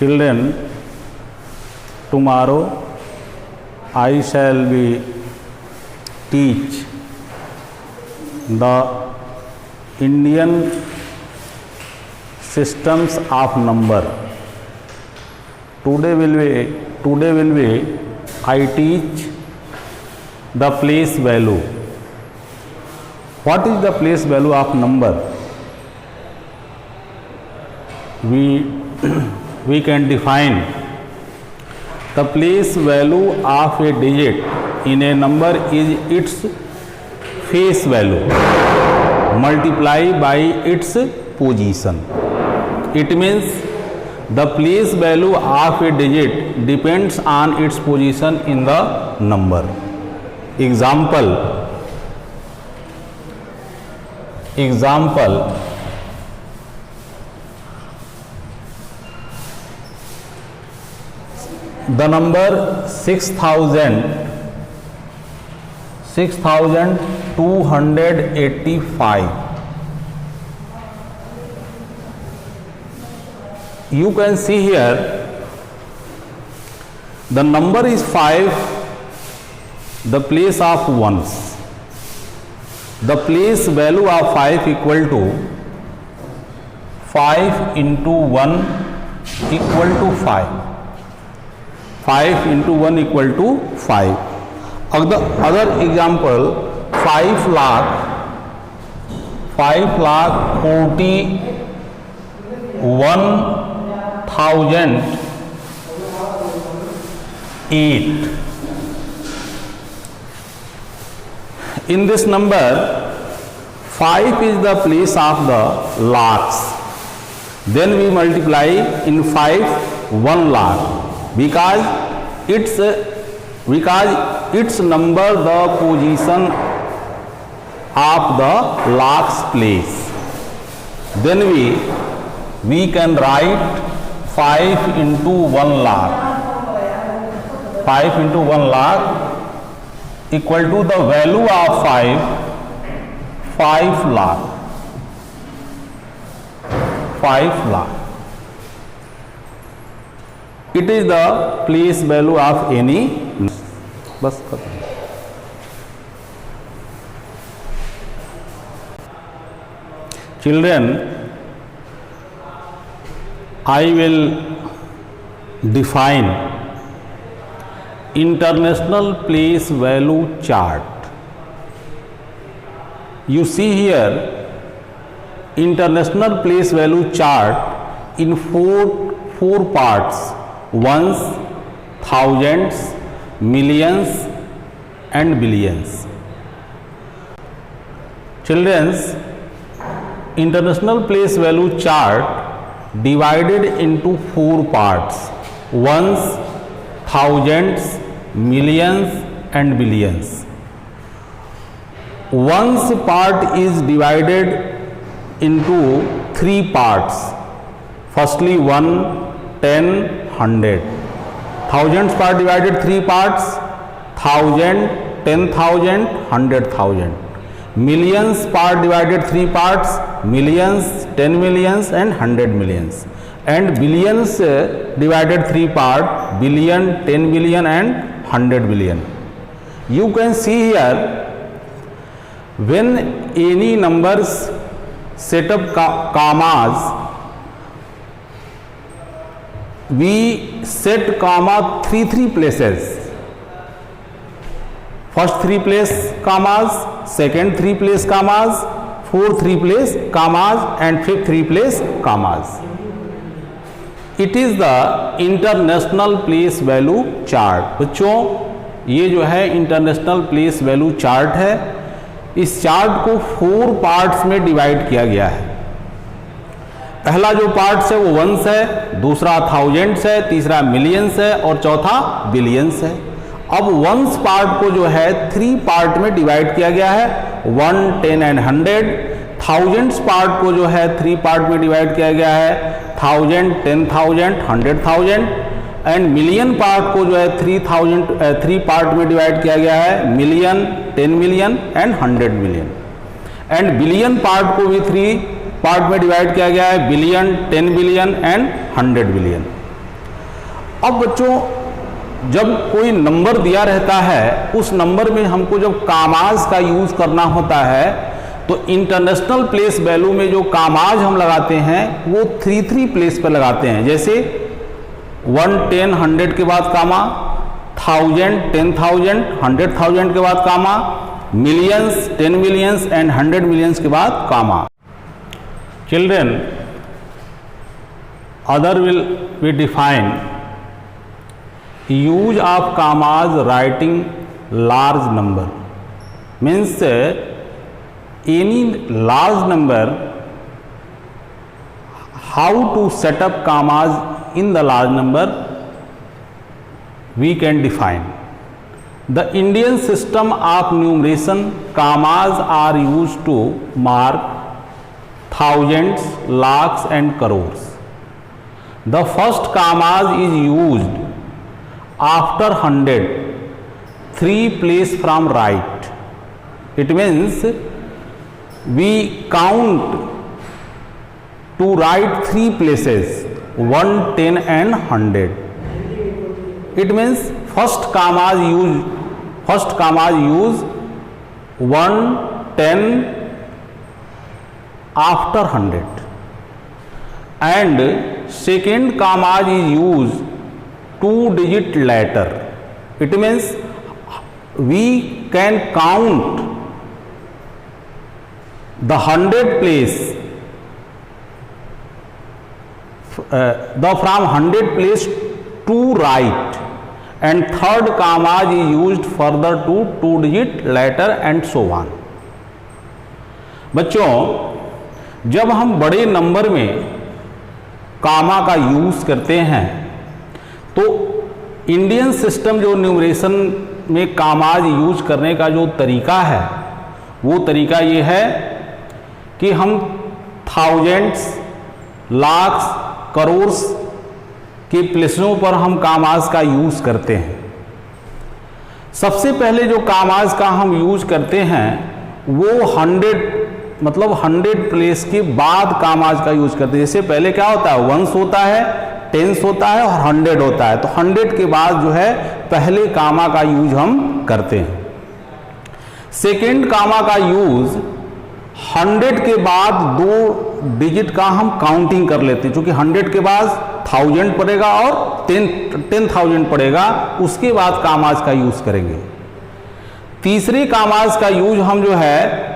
Children, tomorrow I shall be teach the Indian systems of number. Today will be I teach the place value. What is the place value of number? We can define the place value of a digit in a number is its face value multiplied by its position. It means the place value of a digit depends on its position in the number. Example, the number 6285. You can see here the number is 5, the place of ones. The place value of 5 equal to 5 into 1 equal to 5. 5 into 1 equal to 5. Other example, 5,41,008. In this number, 5 is the place of the lakhs. Then we multiply in 5 1 lakh because its number the position of the lakhs place. Then we can write 5 into 1 lakh. 5 into 1 lakh equal to the value of 5 lakh. 5 lakh. It is the place value of any. बस खत्म. Children, I will define international place value chart. You see here international place value chart in four parts: ones, thousands, millions and billions. Children's international place value chart divided into 4 parts: ones, thousands, millions and billions. Ones part is divided into 3 parts. Firstly, 1, 10, 100. Thousands part divided 3 parts: 1000, 10,000, 100,000. Millions part divided 3 parts: millions, 10 millions and 100 millions. And billions divided 3 parts: billion, 10 billion and 100 billion. You can see here when any numbers set up commas, we set comma 3 places. First 3 place commas, second 3 place commas, fourth 3 place commas and fifth 3 place commas. It is the international place value chart. बच्चों, ये जो है international place value chart है. इस chart को 4 parts में divide किया गया है. पहला जो पार्ट्स है वो वंस है, दूसरा थाउजेंड्स है, तीसरा मिलियंस है और चौथा बिलियंस है. अब वंस पार्ट को जो है 3 पार्ट में डिवाइड किया गया है: 1, 10 एंड 100. थाउजेंड्स पार्ट को जो है 3 पार्ट में डिवाइड किया गया है: 1000, 10,000, 100,000. एंड मिलियन पार्ट को जो है 3 पार्ट में डिवाइड किया गया है: million, 10 million and 100 million. And billion part को भी 3 पार्ट में डिवाइड किया गया है: बिलियन, 10 बिलियन एंड 100 बिलियन. अब बच्चों जब कोई नंबर दिया रहता है उस नंबर में हमको जब कामाज का यूज करना होता है तो इंटरनेशनल प्लेस वैल्यू में जो कामाज हम लगाते हैं वो 3 प्लेस पर लगाते हैं। जैसे 1, 10, 100 के बाद कामा, 1000, 10,000, 100,000 के बाद comma, millions, 10 millions and 100 millions के बाद comma. Children, other will be define use of commas writing large number means any large number, how to set up commas in the large number we can define. The Indian system of numeration, commas are used to mark thousands, lakhs and crores. The first commas is used after 100, 3 place from right. It means we count to write 3 places, 1, 10 and 100. It means first commas use 1, 10 after 100 and second commas is used 2 digit later. It means we can count the 100 place from 100 place to right and third commas is used further to 2 digit later and so on. बच्चों जब हम बड़े number में कामा का use करते हैं तो Indian system जो न्यूमरेशन में कामाज यूज करने का जो तरीका है वो तरीका ये है कि हम थाउजेंड्स, लाख्स, करोर्स के प्लेसों पर हम कामाज का यूज करते हैं। सबसे पहले जो कामाज का हम यूज करते हैं वो 100 प्लेस के बाद कामाज का यूज करते हैं। जैसे पहले क्या होता है, 1 होता है, 10 होता है और 100 होता है, तो 100 के बाद जो है पहले कामा का यूज हम करते हैं। सेकेंड कामा का यूज 100 के बाद 2 डिजिट का हम काउंटिंग कर लेते हैं, क्योंकि 100 के बाद 1000 पड़ेगा और 10,000 पड़ेगा, उसके बाद कामाज का यूज करेंगे। तीसरे कामाज का यूज हम जो है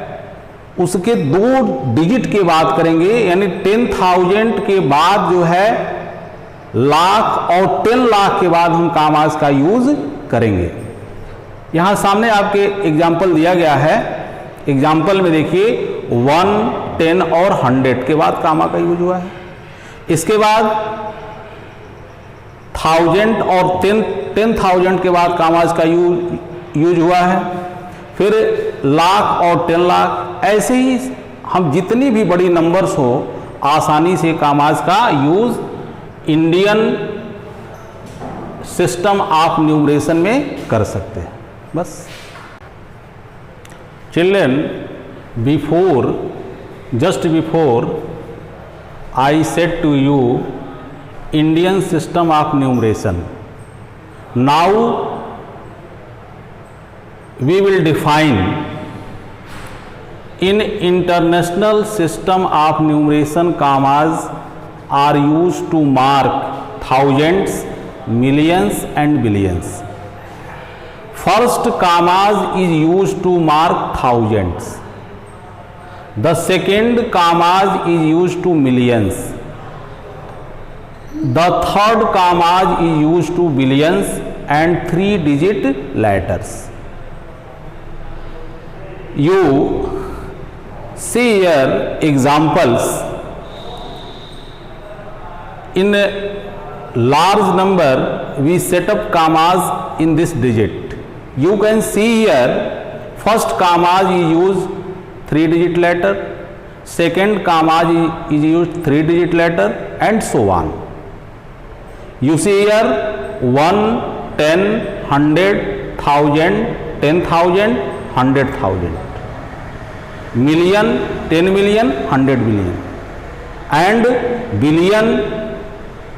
उसके 2 डिजिट के बाद करेंगे, यानी 10,000 के बाद जो है लाख और 10 लाख के बाद हम कामाज का यूज करेंगे। यहां सामने आपके एग्जाम्पल दिया गया है। एग्जाम्पल में देखिए 1, 10 और 100 के बाद कामा का यूज हुआ है। इसके बाद 1000 और 10,000 के बाद कामाज का यूज हुआ है। फिर लाख और 10 लाख, ऐसे ही हम जितनी भी बड़ी नंबर्स हो आसानी से कामाज का use Indian system of numeration में कर सकते हैं। बस children, just before I said to you Indian system of numeration, now we will define in international system of numeration commas are used to mark thousands, millions and billions. First commas is used to mark thousands. The second commas is used to millions. The third commas is used to billions and 3 digit letters. You see here examples. In a large number we set up commas in this digit. You can see here first commas is used 3 digit letter, second commas is used 3 digit letter and so on. You see here 1, 10, 100, 1000, 10,000, 100,000, million, 10 million, 100 million and billion,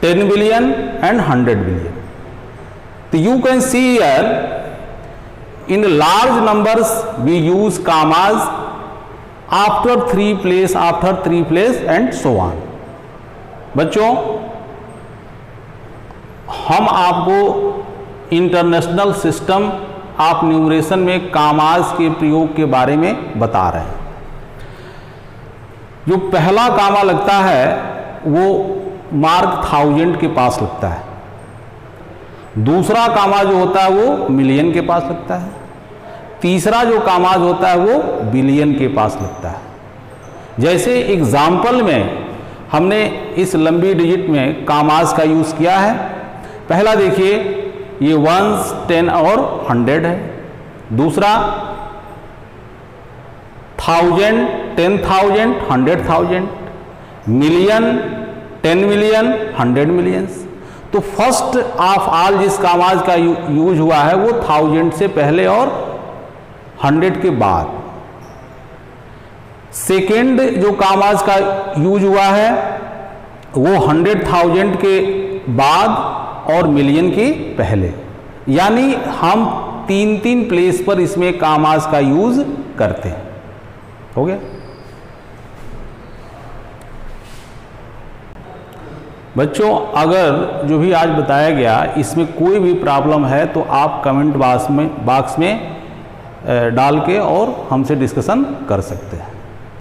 10 billion and 100 billion. So you can see here in large numbers we use commas after three place and so on. बच्चों, हम आपको international system of numeration में commas के प्रयोग के बारे में बता रहे हैं। जो पहला कामा लगता है वो मार्क 1000 के पास लगता है, दूसरा कामा जो होता है वो मिलियन के पास लगता है, तीसरा जो कामाज होता है वो बिलियन के पास लगता है। जैसे एग्जाम्पल में हमने इस लंबी डिजिट में कामाज का यूज़ किया है। पहला देखिए, ये 1, 10 और 100 है। दूसरा 1000, 10,000, 100,000, मिलियन, 10 मिलियन, 100 मिलियंस। तो फर्स्ट ऑफ ऑल जिस कामाज का यूज हुआ है वो 1000 से पहले और 100 के बाद। सेकेंड जो कामाज का यूज हुआ है वो 100,000 के बाद और मिलियन के पहले, यानी हम 3 प्लेस पर इसमें कामाज का यूज करते हैं। हो गया बच्चों? अगर जो भी आज बताया गया इसमें कोई भी प्रॉब्लम है तो आप कमेंट बॉक्स में डाल के और हमसे डिस्कशन कर सकते हैं।